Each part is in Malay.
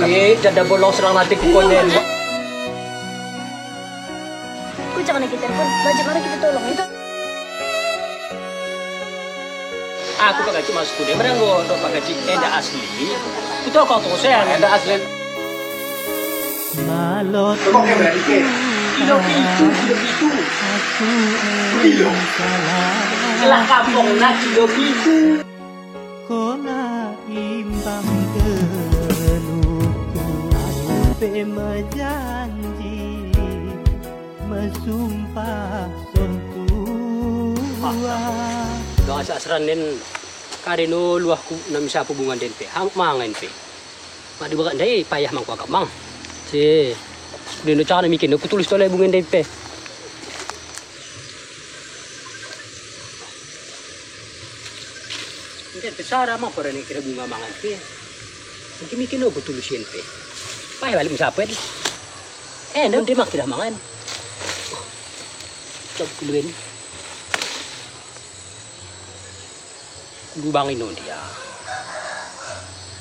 Janda bolong serang nanti kukonen. Ku jangan kita telepon. Wajib mari kita tolong itu. Aku pakai cuma studi. Mereka nggak pakai enda asli. Itu kau tuh saya enda asli. Malot Kilo. Kelah kampung nak kilo itu. Kona imbang geluku Aku mejanji Mesumpah sontua Doa sasranin karino luahku namisa hubungan denpe. Hamuk mangan pe. Mak dibaga dai payah mang kuagak mang. Si. Dino cara mikir aku tulis toleh bungan denpe. Mungkin besar mah pada ni kira bunga mangan pe. Mungkin mikir aku tulisin pe. Payah balik musapet. Nanti mak tidak mangan. Coba keluarin. Lubangin no dia.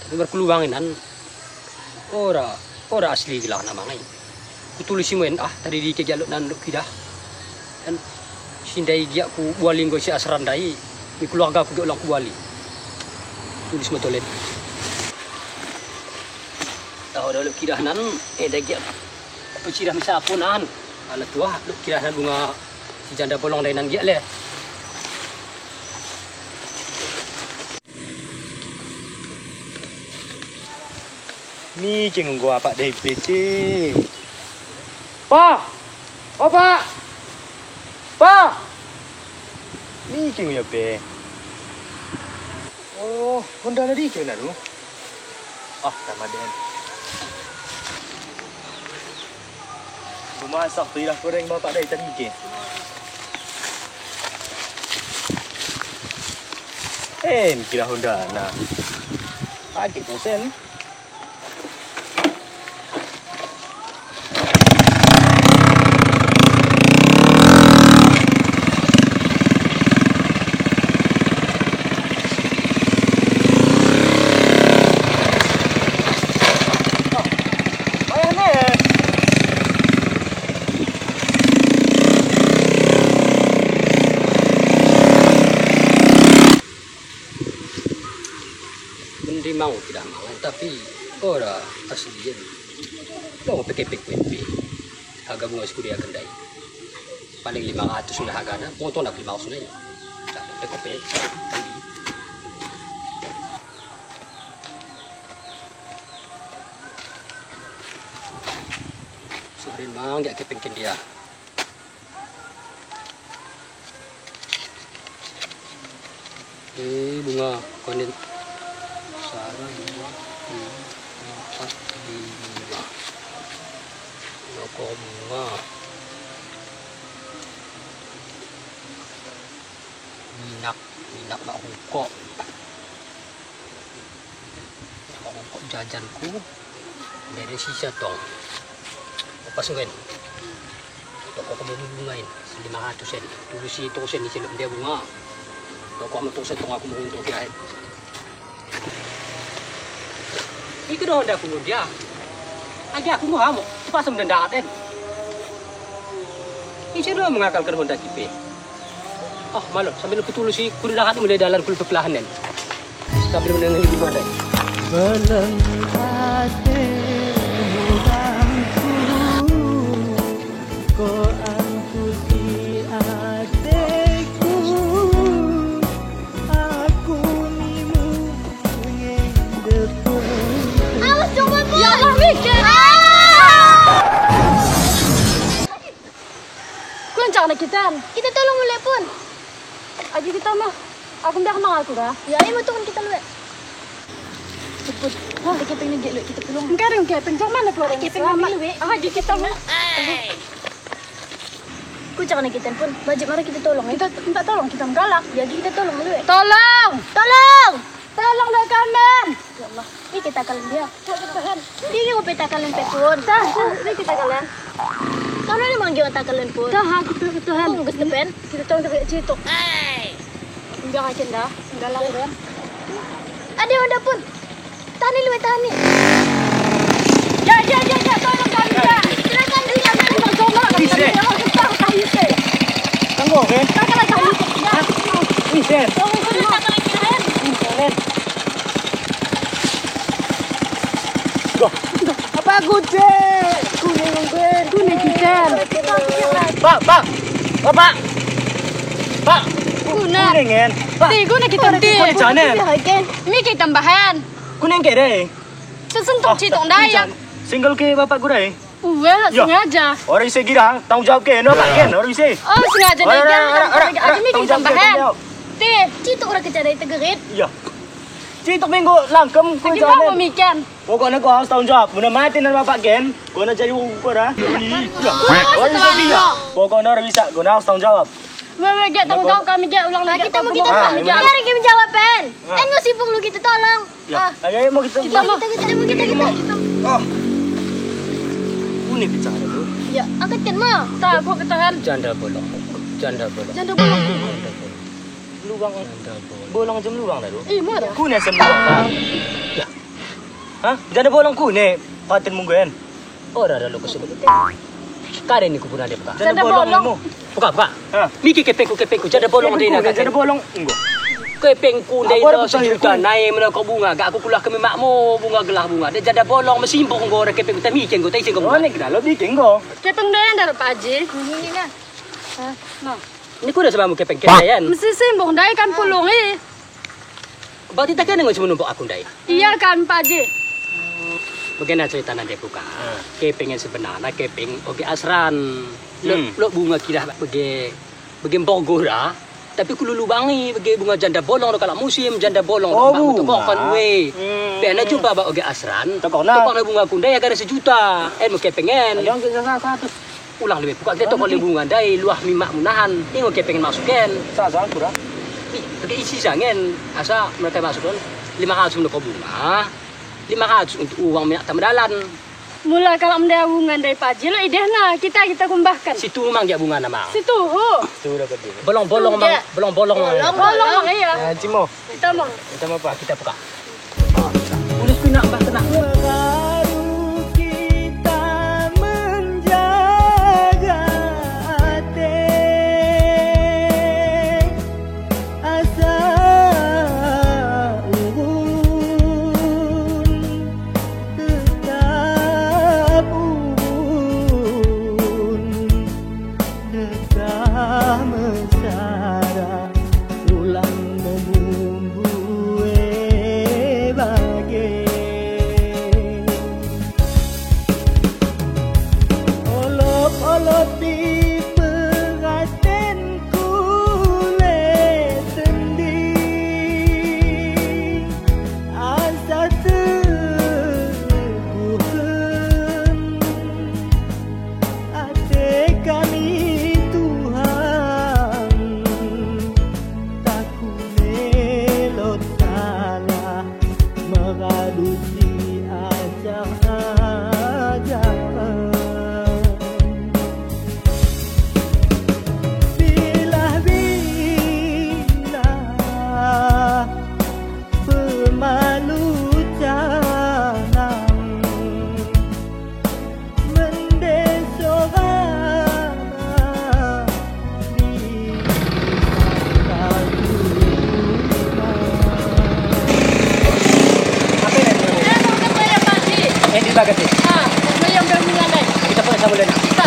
Tapi berkelubanginan ora asli bilang nama ngai. Kutulisin men tadi di kejaluk nan kita. Dan sindai dia ku bualing go si asran dai. Di keluarga aku ulang ku buali. Tulis motolen. Tahu dah lu kirah nan dah dia. Pecirah misa punan. Ala tua lu kirah nan bunga si janda bolong dai nan dia le. Ni cing gua apa deh PC. Pa! Oh pak! Pa! Ni cing ya pe. Oh, Honda tadi cing nak tu. Ramadan. Rumah masak tu dah goreng bapak dah tadi ke. Kira Honda nah. Pakai posen. Mau tidak mau tapi ora asli jadi mau pekepek harga bunga sekudi akan dai paling 500 sudah harganya mau tu nak 500 sudah tak pekepek sudah mang gak kepengkin dia bunga konen Sarang 2, 3, 4, 5. Loko bunga. Minak nak hukok. Nak hukok jajanku. Dari sisa tong. Lepas kan. Toko kamu bungain 500 sen. Tulis itu sen di silap dia bunga. Toko kamu tulis tong aku mau untuk kirain. Iku dah hendak aku dia. Agak aku mau cepat mendadak kan. Ini sudah mengakalkan Honda kipe. Malu sambil aku tulis si kudahat mulai dalam kul pepelahanan. Sambil mendengar di mana. Belum hati mudangku Ko antu si adekku Aku nimu ngendepu Awas coba pun. Ya Allah mikir. Kelancar nak kita tolong mulai pun. Aji kita mah. Aku dah kenal aku dah. Ya, ini betul kita luar. Cepet. Kita pengen get kita tolong. Enggak ada kepeng. Jangan mana keluar. Kepeng ambil luar. Aji kita mah. Ku jangan kita pun. Wajib mari kita tolong. Kita minta tolong kita galak. Jadi kita tolong luar. Tolong. Tolong dah kamen. Ya Allah. Ini kita kalian dia. Ini mau peta kalian pun. Ini kita kalian. Kalau ni manggil tak kalian pun. Kita Tuhan. Gusto pen. Kita tolong dekat situ. Enggak aja dah. Enggak lah kan. Ada pun. Tani lu tani. Ya, tolong kami ya. Silakan dia memang coba. Kita kahit eh. Tanggo, okay? Kakak kahit. Ya. Isen. Tolong kita kahit. Apa kuce? Kuning mungkin. Kuning kita. Pak. Kuning. Kuningen. Pak. Di kuning kita di. Kucanen. Mi kita tambahan. Kuning ke deh. Sesentuh citong daya. Single ke bapak gue deh. Wah, Ya. sengaja. Orang isi kira tanggung jawab ke, no pak Ken, orang isi. Oh, sengaja deh. Ada mi kita tambahan. jawab. Ti, citok orang kita dari tegerit. Iya. Citok minggu langkem ku Lagi mau jalan. mikian. Pokoknya kau harus tanggung jawab. Muna mati nan bapak Ken, kau nak jadi ukur dah. Iya. Orang bisa dia. Pokoknya orang bisa, kau harus tanggung jawab. Wewe, get tanggung jawab kami get ulang lagi. Kita mau kita Ah, kami gimana? Mari kita jawab pen. Nggak sibuk lu kita tolong. Ya, ayo mau kita. Kita mau. Oh. Unik bicara tu. Ya, angkat kan mah. Tak, aku ketahan. Janda bolong. Janda bolong. Jangan bolong. Luang. Bolong jam luang dah tu. Mah dah. Ku ni sem luang dah. Ya. Hah? Janda bolong ku ni. Paten mungguan. Ora ada lo kesebut. Karen ni kupuna dia buka. Janda bolong. mo. Buka. Ha. Miki kepengku janda bolong dia nak. Janda bolong. Enggak. Kepengku dia Aku ada itu sejuta naik mana kau bunga. Gak aku kulah ke makmu bunga gelah bunga. Dia janda bolong mesimpong kau orang kepengku. Tapi mikir kau, tapi kau. Oh ni kita lebih kenggo. Kepeng dia yang dari Pak Haji. Ini kan. Nah, Ni ku dah sebab mu kepeng kelayan. mesti simbong dai kan pulung eh. Berarti tak kena ngau menumpuk aku dai. Iya kan Pak Haji. Bagaimana cerita nanti buka? Kepeng yang sebenarnya kepeng oke asran. Lo bunga kira bagi Bogor lah. Tapi ku lulubangi bagi bunga janda bolong kalau musim janda bolong Oh, tu kau bunga. kan we. Pernah jumpa ba oke asran. Tokona. Tokona bunga kundai agak sejuta. Mu kepengen. Yang kita satu. Ulang lebih buka kita tokon bunga dai luah mimak munahan. Tengok kepengen masukin. Sasa kurang. Bagi isi sangen asa mereka masukkan 500 untuk bunga. 500 untuk uang minyak tamdalan. Mula kalau ada hubungan dari Pak Haji lo ide nah kita kumbahkan. Situ mang dia bunga nama. Situ. Sudah kedua. Bolong-bolong mang, bolong-bolong mang. Bolong iya. Cimo. Kita mau. Kita mau apa? Kita buka. Udah kena mbah kena. Baru kita menjaga hati asa ubun tetap ubun dekah mesara ulang membumbue bagai olok-olok di pengantin kulit sendi asa teguhkan hati kami Tuhan tak melot salah mengadusi ajar-ajaran bila-bila pemalu jangan mendesora di Di bagat ni. Yang berhubungan dai. Kita pun sama dengan. Kita.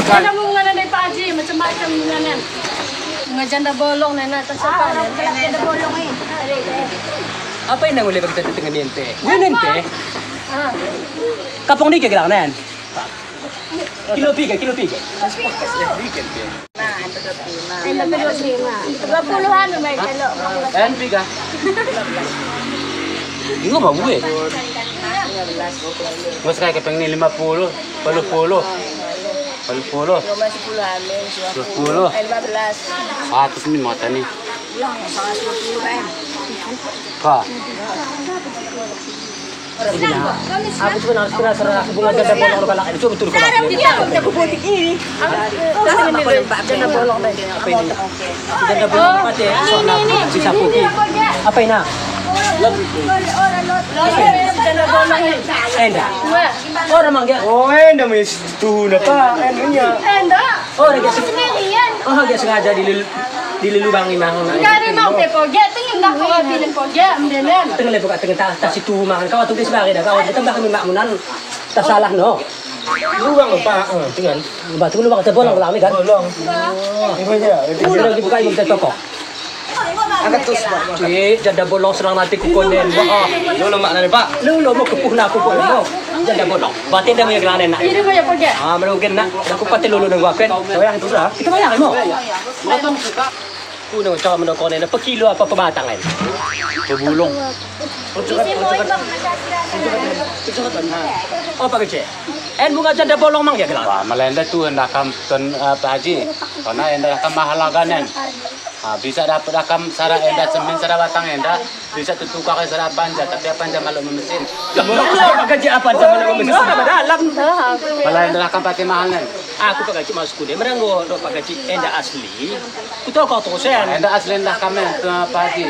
Ada hubungan dari Pak Haji macam-macam hubungan. Bunga janda bolong nena atas apa? Janda bolong eh. Apa yang nak boleh bagi kita tengah niente? Niente. Kapong ni ke gelangan? Kilo tiga. Nah, 35. 30-an baik kalau. Dan tiga. Ini apa gue? Mas kayak kepeng ni 50, 40. 40. 10. 10. 15. Atas ni mata ni. Kak. Aku cuma harus kena serah bunga janda bolong kalau ada cuma turun. Kita kubutik ini. Janda bolong dai. Janda bolong mati. Ini. Bisa pergi. Apa ini? Enda. Orang manggil. Oh, enda mis tuh na pa, endanya. Orang dia sengaja dilulubangi mahon. Tengah lepo tengah tas itu mangan kau tulis bagi dah kau ditambah kami makmunan tak salah no. Lubang pa, tinggal. Batu lubang terbolong lami kan. Bolong. Ini aja. Ini lagi buka ibu kita toko. Angkat terus, Pak. Janda bolong serang nanti kukonen. Lolo makna ni, Pak. Lu mau kepuhna aku pun mo. Janda bolong. Batin dah mo yaglanen na. Ah, merugen na. Aku pati lulu nang wapen. Sayang itu dah. Kita bayar mo. Kuno cara menokone na pakilo apa pematangan. Kebulong. Oh pakai cek. En bunga janda bolong mang ya gelang. Wah, melenda tu hendak kam ten Pak Haji. Karena hendak kam mahalaganan. Bisa dapat rakam sara enda semin sara batang enda bisa tutukar sara panja tapi panja malu mesin. Lah pakai cek apa sama nak mesin. Dalam. Malah enda rakam pati mahalnya. Aku pakai cek masuk kude. Merenggo do pakai cek enda asli. Kuto kau terus ya. Enda asli hendak kami Pak Haji.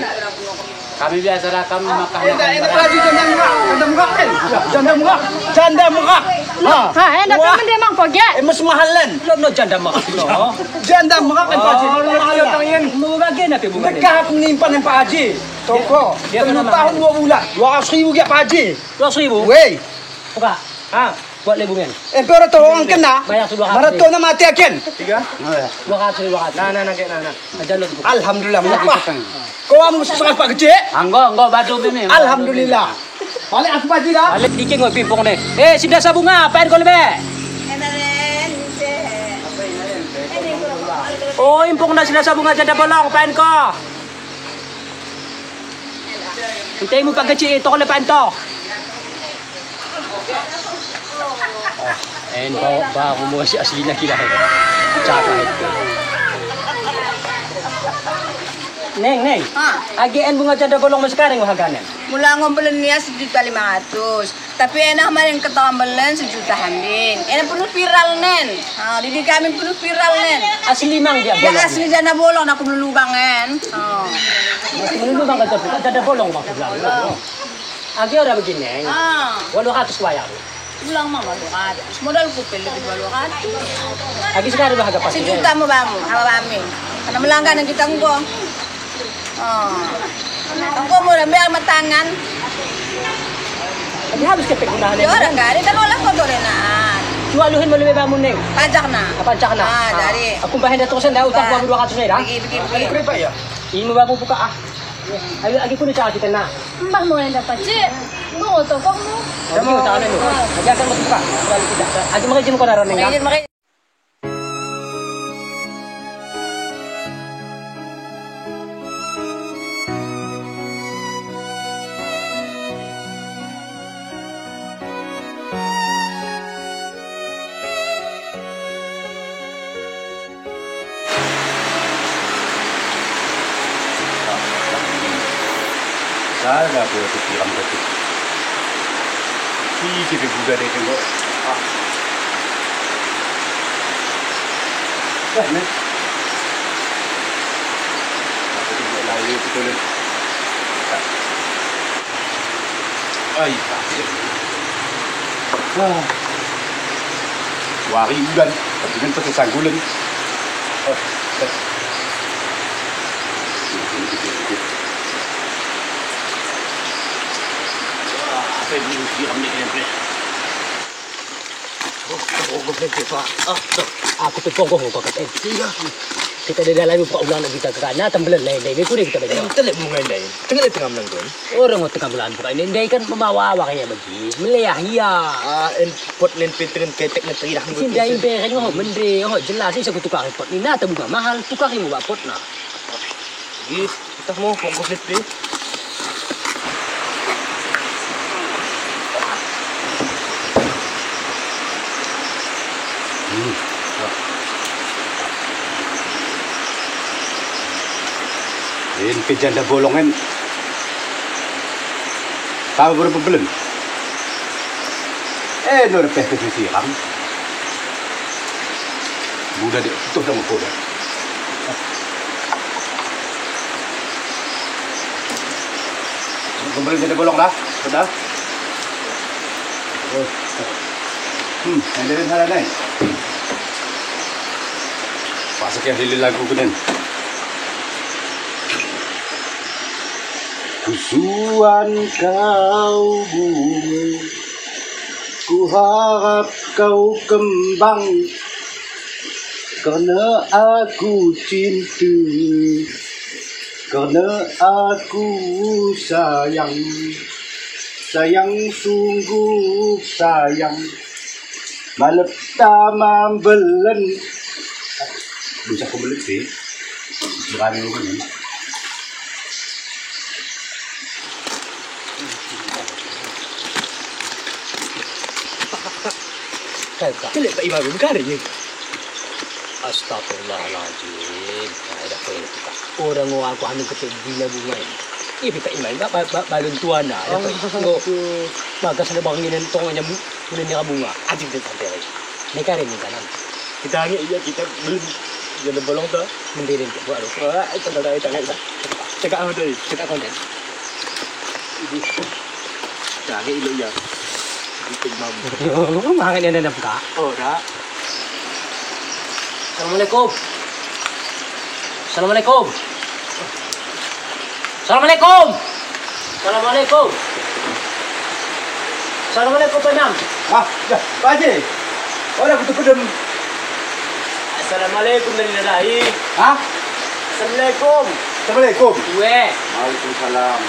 Kami biasa rakam makan. Janda muka. Enda kamu dia mang poge. Mas mahalan. Lo no janda mak. No. Janda muka kan Pak Haji. Ayo tangan. Mau bagian apa bunga? Dekat menimpan yang Pak Haji. Toko. Dia Dia kena tahun 2 bulan. 200.000 dia Pak Haji. 200.000. Weh. Buka. Buat lebungan. Pero to ang kena. Bayar sudah. Marato na mati akin. Tiga. 200. Nah. Aja lo. Alhamdulillah. Apa? Kau am sangat Pak Kecil. Anggo batu bini. Alhamdulillah. Balik aku Pak Haji dah. Balik dikit ngoi pimpong ni. Sinda sa bunga, paen ko lebe. Oh, impong na sinda sa bunga janda bolong, paen ko. Hintay mo pagkachi ito ko le paen to. En ba mo si asli na kila. Tsaka ito. Neng. Agian bunga janda bolong mo sekarang mo haganan. Mula ngombelan niya 1.500.000. Tapi enak maling ketambelan 1 juta hambin. Enak penuh viral nen. Didi kami penuh viral nen. Asli mang dia Ya bolong. asli jana bolong aku melulubangan. Menunggu bang kata janda bolong maksud lang. Agi ora begini. 800 bayar. Ulang mama lukat. Modal kupil lebih lukat. Agi sekarang bahaga pasti. 1 juta mo ba mo? Hawa kami. Karena melanggan kita nggo. Angko mo rambe ang matangan. Agi habis ke pegunahan. Di orang gari kan wala ko dole na. Jualuhin mo lebih bangun neng. Pajak na. Apa cak na? Dari. Aku bahin dah terusan dah utang gua 200 ni dah. Bigi. Kenapa ya? Ini mo ba mo buka ah. Ayo agi kuno cak kita na. Mbah mo enda pace. Mo to kok mo. Agi utang ni. Agi akan buka. Kalau tidak. Agi makajim ko na ron neng. Makanya Saya boleh pikiran betul. Kita juga deh tengok. Nih. Aku tengok lalu betul. Ay, Wari udan, tapi kan pakai sanggulan. Apa yang diusiram ni kena? Aku terpongkong ko kagat. Kita ada dalam ulang nak kita kerana tembelan lain lain. Kau kita belajar. Kita lihat bunga ini. Tengah menang tuan. Orang mau tengah bulan bukan ini. Dia kan membawa awak ya bagi. Meliah ya. Pot len pitrin ketek nak teriak. Sinda imbe kan mende. Jelas ni saya tukar pot ni. Nak terbuka mahal. Tukar ni buat pot nak. Kita mau komplit ni. Ini kejanda bolongan. Tahu berapa bulan? Nur peh ke siram. Budak dia tuh sama kuda. kumpulin kita bolong dah. Sudah. Oh. Yang dari sana nih. Pasok yang hili lagu ko din. Pusuan kau bunga, ku harap kau kembang, karena aku cinta, karena aku sayang, sayang sungguh sayang, malap tamang belen. Bisa kebelit sih, berani lu kan. Kali Pak Imam kari ni. Astagfirullahaladzim. Ada apa ini kita? Orang orang aku hamil ketik gila bunga ini. Ini Pak Imam tak balun tuan dah. Maka sana bangin tong nya mulai ni bunga. Adik dia santai. Ni kari ni kanan. Kita hanya iya kita belum jadi bolong tu. Mendirin buat lu. Wah, itu dah kita. Cakap apa tadi? Kita konten. Jangan ilo ya. Itu Imam. Makan yang ada buka. Oh, dah. Assalamualaikum. Assalamualaikum. Assalamualaikum. Assalamualaikum. Assalamualaikum Pak Imam. Ah, dah, Pak Haji. Orang kutu-kutu. Assalamualaikum dari Nadahi. Hah? Assalamualaikum. Assalamualaikum. Gue. Waalaikumsalam.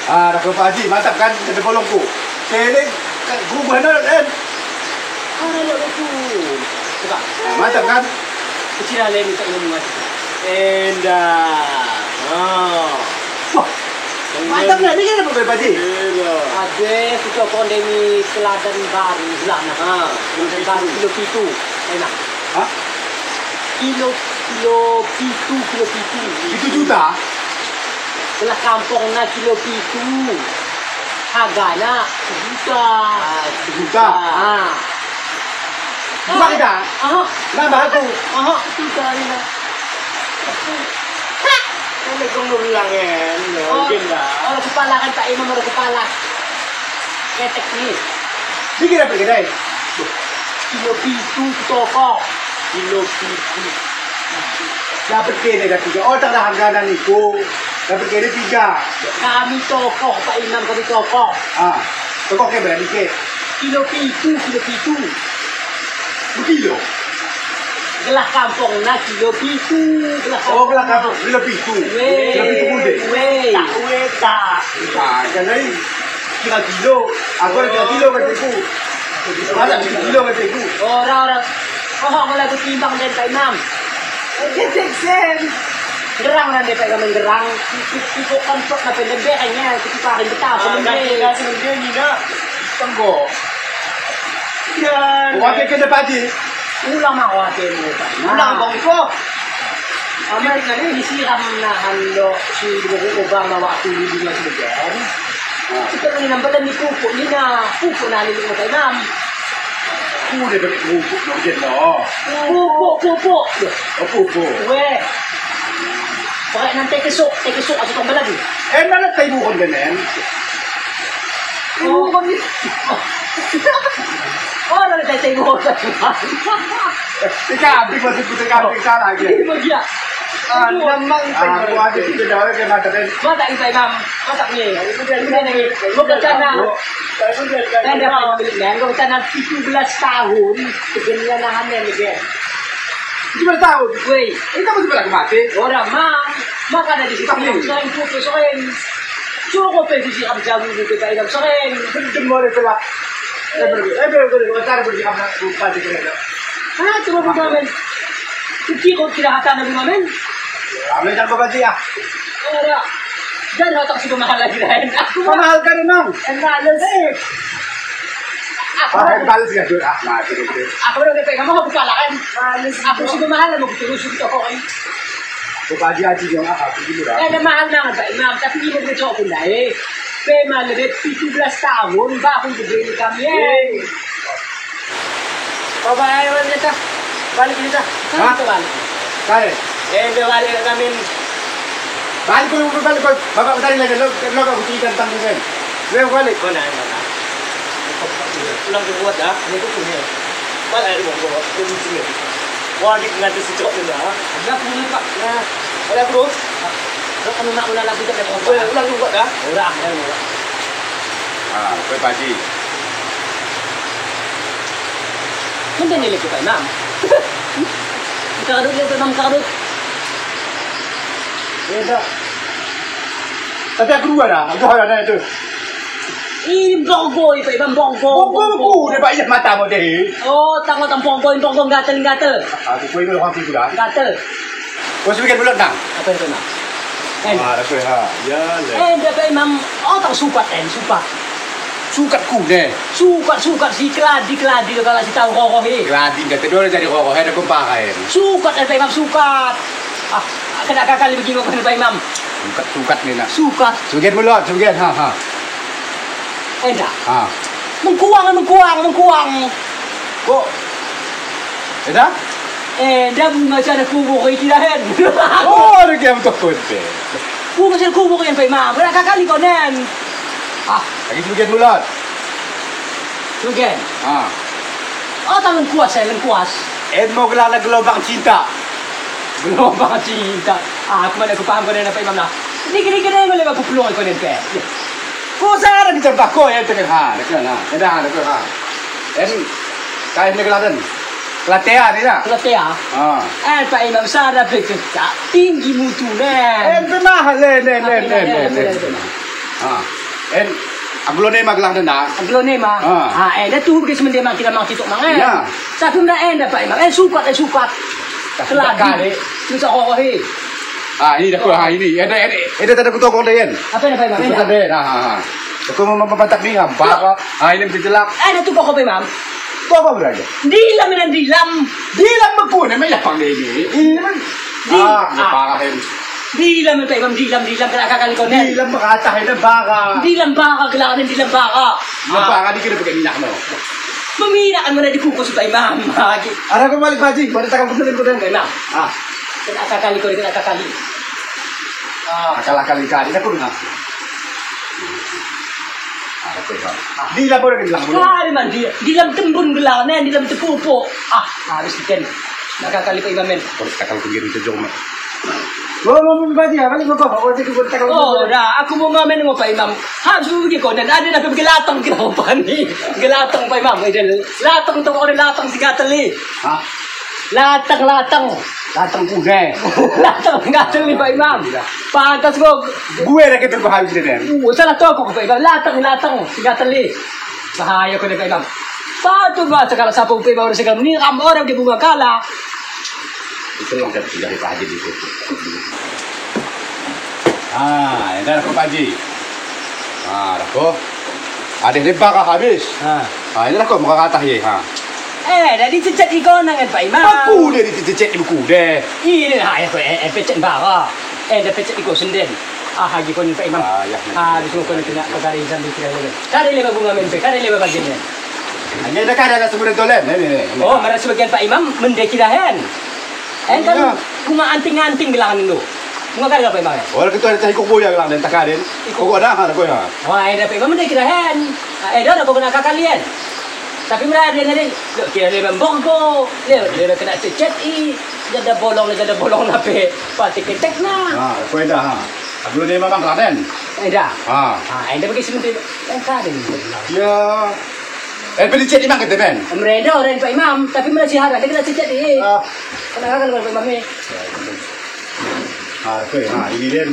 Ah, dah Pak Haji, mantap kan? Ada bolongku. Saya ni gubah kan? Coba. Mantap kan? Kecil lah minta ilmu ngaji. Endah. Oh. Wah, mantap kan? Ni kan apa Pak Haji? Ada kita pandemi teladan baru lah nah. Teladan baru kilo pitu. Enak. Hah? Kilo pitu. 1 juta? Belah kampung na kilo pitu. Harganya 1 juta. 1 juta? Ah. Buka kita? Aha. Nambah aku? Aha. Juta ni lah. Ini kau ngulang kan? Mungkin dah. Orang kepala kan Pak Imam orang kepala. Ketek ni. Bikin apa kedai? Kilo pitu toko. Kilo pitu. Dapat kene dah 3. Oh, tak ada harga ni ko. Dapat kene 3. Kami toko Pak Imam kami toko. Ah, toko ke berani ke? Kilo pitu. Berkilo. Gelah kampung na kilo pitu. Oh, kelak apa? Kilo pitu. Kilo pitu muda. Weh. Tak. Ah, jangan 3 kilo. Aku ada 3 kilo kataku. Masa 3 kilo kataku? Orang. Oh, kalau aku timbang dan Pak Imam. Ketek sen. Gerang na Pak Imam gerang. Itu kontok na pendebeknya. Itu paling betah. Dah sebenarnya ni dah. Tengok. Dan. Wakil kena Pak Haji. Ulang mawatin mo Pak Imam. Ulang bangko. Amay nga rin, isiram na hando si Obama waktu hindi nga sinigyan. Ito rin ang balan ni Pupo, ni na Pupo na nilong mo Pak Imam. Kuda balik bubuk no jen no. Pupo. Oh, pupu. Weh. Pakai nanti kesok aja pang balan. Eh, mana tayo bukon ganen? Oh, kami. Oh, nanti tayo mo. Ikaw, di ba kita lagi? Hindi mo siya. Ah, namang tayo. Aku ada di dalam ke mata den. Mata kita Imam, mata ni. Udah ni. Mo kacana. Dan dia mau beli nang kau kacana 17 tahun. Kegenyan na hanen ni dia. Cuma tahu. Weh. Ini kamu sebelah mati. Orang maka ada di situ. Selain Pupo, selain Suruh ko pwede siya kami jamu dito Pak Imam. Selain Semua itu lah. Betul. Kamu lupa di sana. Tuma po namin. Hindi ko kinakata na bumamin. Kami jangan babaji ya. Ora. Dan hotak si mahal lagi rin. Mahal ka rin mang. And balas eh. Balas ka doon. Mati dito. Ako rin kaya mo ko palakan. Ako si mahal na magtulog ko ko. Babaji yung ako. Eh na mahal na Pak Imam tapi hindi mo dito ako dai. Pe malabit 17 tahun ba akong bibili kami eh. Babae wala nito. Balik nito. Ha? Balik. Kaya. Balik kami. Balik ko. Bapak ko tadi lagi. Lo kau buktikan tanggung kan. Leo balik. Mana? Ulang buat dah. Ini tu punya. Balik ada buat. Kunci. Wah, di ngadu si cok ni lah. Ada punya pak. Nah, ada terus. Kalau kamu nak ulang lagi tak ada. Ulang buat dah. Ulang. Kau Paji. Mana ni lagi Pak Imam? Kadut dia Pak Imam kadut. Ya dah. Tapi aku dua dah. Aku ada itu. Ih, bonggo Pak Imam bonggo. Buku dia banyak mata mo deh. Oh, tanggo bonggo gatel. Aku kau ini orang tu dah. Gatel. Kau sebagai bulat nang. Apa itu nak? Ada kau ha. Ya le. Dia Pak Imam, tak sukat sukat. Sukat ku deh. Sukat si keladi tu kalau si tahu kokoh ni. Gladi dah tidur jadi kokoh ada kau pakai. Sukat Pak Imam sukat. Kena kali begini kan Pak Imam. Sukat ni nak. Sukat. Sebagai bulat, sebagai ha. Endah. Ha. Mengkuang. Kok. Eda? Dia macam ada kubur kita kan. Oh, ada game tu pun deh. Macam ada kubur kan Pak Imam. Berapa kali kau nen? Lagi sebagai bulat. Sugen. Ha. Tangan kuas saya kuas. Mau gelala gelombang cinta. Gelombang cinta. Aku mana aku paham kau nen Pak Imam lah. Ni kena boleh aku peluang kau nen pe. Kau saya ada cerita kau ya tengah ha, dekat ha. Ada ha. Kau ni kelatan. Kelatea ni lah. Kelatea. Pak Imam sada bekerja tinggi mutu nen. Pernah len. Ha. Aglo ni maglang na. Aglo ni mah. Dah tu pergi semendai mak kita mak titok mang. Ya. Satu dah Pak Imam. Sukat. Keladi. Susah kau he. Ini dah ha ini. Ada tak ada kutokong dah kan. Apa ni Pak Imam? Ada. Ha. Aku mau membantak ni apa? Ini mesti jelak. Ada tu kau Pak Imam. Kau apa berada? Dilam. Dilam berpun, memang ya panggil ni. Ini man. Parah hem. Dilam Pak Imam, dilam kali kau nen. Dilam berkata ada bara. Dilam bara kelak dilam bara. Bara ni kena pakai minyak no. Meminyak mana dikukus Pak Imam. Ada kau balik Haji, mana takkan kau kau Pak Imam. Kena kali kau kena kali. Kali aku dengar. Dilam boleh bilang boleh. Kali man dilam tembun gelang nen, dilam tepupo. Habis ikan. Nak kali Pak Imam men. Kau takkan kau giring tu jom. Mau baca apa ni kau? Kau jadi kau takkan. Dah, aku mau ngamen dengan Pak Imam. Habis pergi kau dan ada nak pergi latang kita apa ni? Gelatang Pak Imam. Latang tu orang latang si gatel ni. Latang. Datang kuda. Latang gatel ni Pak Imam. Pakas kau. Gue dah kita kau habis ni. Salah tu aku Pak Imam. Latang si gatel ni. Bahaya kau ni Pak Imam. Patu baca kalau siapa Pak Imam orang segala ni ram orang di bunga kala. Itu yang saya dari Pak Haji itu. Ini dah Pak Haji. Dah kau. Ada lebar habis. Ini dah kau muka kata ye. Dah dicecet ikon dengan Pak Imam. Buku dia dicecet di buku deh. Ini aku pecet bara. Dah pecet ikon senden. Haji kon Pak Imam. Habis kau kena kari sambil kira lagi. Kari leba bunga menpe, kari leba bagian. Hanya dah ada sebulan dolen. Oh, mana sebagian Pak Imam mendekirahan. Kan bunga anting-anting gelangan itu. Bunga kari Pak Imam. Orang kita ada ikut boya gelang dan takarin. Kau ada kau ya. Wah, Pak Imam mendekirahan. Dah kau kena kalian. Tapi mereka dia kira dia membongko, dia kena cecet jadi bolong nape, pati ketek na. Kau dah. Belum dia memang keladen. Dah. Dah pergi sebentar. Keladen. Ya. Pilih cecet imam kita ben. Mereka orang Pak Imam, tapi mereka sihat dia kena cecet ni. Kenapa kalau Pak Imam ni? Ini dia.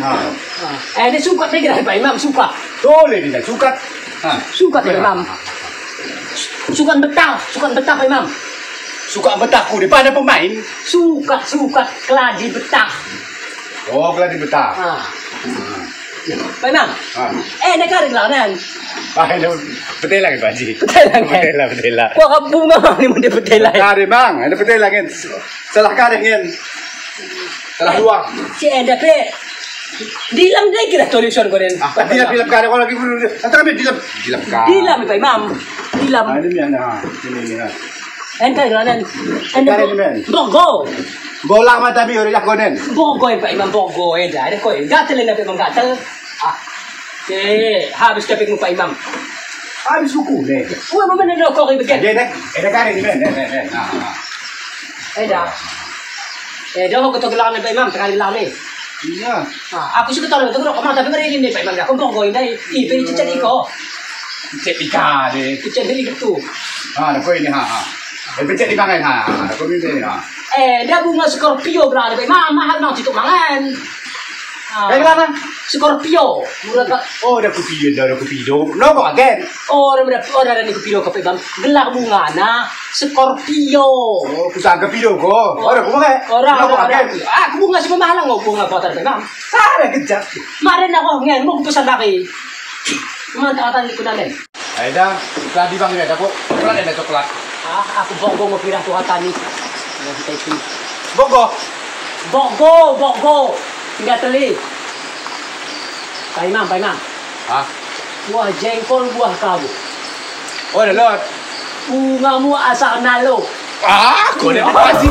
Dia suka dia kira Pak Imam suka. Boleh dia suka. Suka Pak Imam. Suka betah Pak Imam. Suka betahku di mana pemain? Suka keladi betah. Oh, keladi betah. Pak Imam. Nak kari keladan. Ini betul lagi Pak Haji. Betul lah. Kau bunga ni mesti betul lagi. Kari bang, ada betul lagi. Salah kari ngin. Salah dua. Si enda pe. Dilam dia kira tulisan kau ni. Dilam kari kau lagi. Antara dilam kari. Dilam Pak Imam. Dilam. Ini mana? Ini. Enda keladan. Enda. Bongko. Golak mata biar yak gonen. Bogoy Pak Imam bogoy dah. Ada koy. Gatal na Pak Imam gatal. Ah. Habis kapit mo Pak Imam. Habis buku deh. Uy, mo man na ko kay bagyan. Deh, ada kare ni ben. Dah. Dah ko tugulan na Pak Imam, takali lang ni. Iya. Ako sih ketara tugulan ko mata pero rin ni Pak Imam. Ako bogoy dai. Ipin cicet iko. Cek ika deh. Cicet dili gitu. Nak kau ini Becek di bangen Nak kau ini Dah bunga Scorpio berada Pak Imam, mahal nang situ mangan. Kenapa? Scorpio. Murah ka. Oh, dah kupido. No, kau again. Orang ni kupido ka Pak Imam. Gelak bunga na Scorpio. Oh, kusang kupido ko. Orang kau makan. Orang. No, kau again. Aku bunga si pamahalang mo bunga ko Pak Imam. Ada kejap. Marin ako ngayon mo pesan laki. Mantakatan ko namin. Aida, coklat di bangen ada kok. Coklat ada coklat. Aku bogo mo pirang tuhatan ni. Bogo. Bogo. Tidak teli. Pak Imam. Hah? Buah jengkol, buah kabu. Oh, ada lot. Bungamu asal nalo. Kau ni apa sih?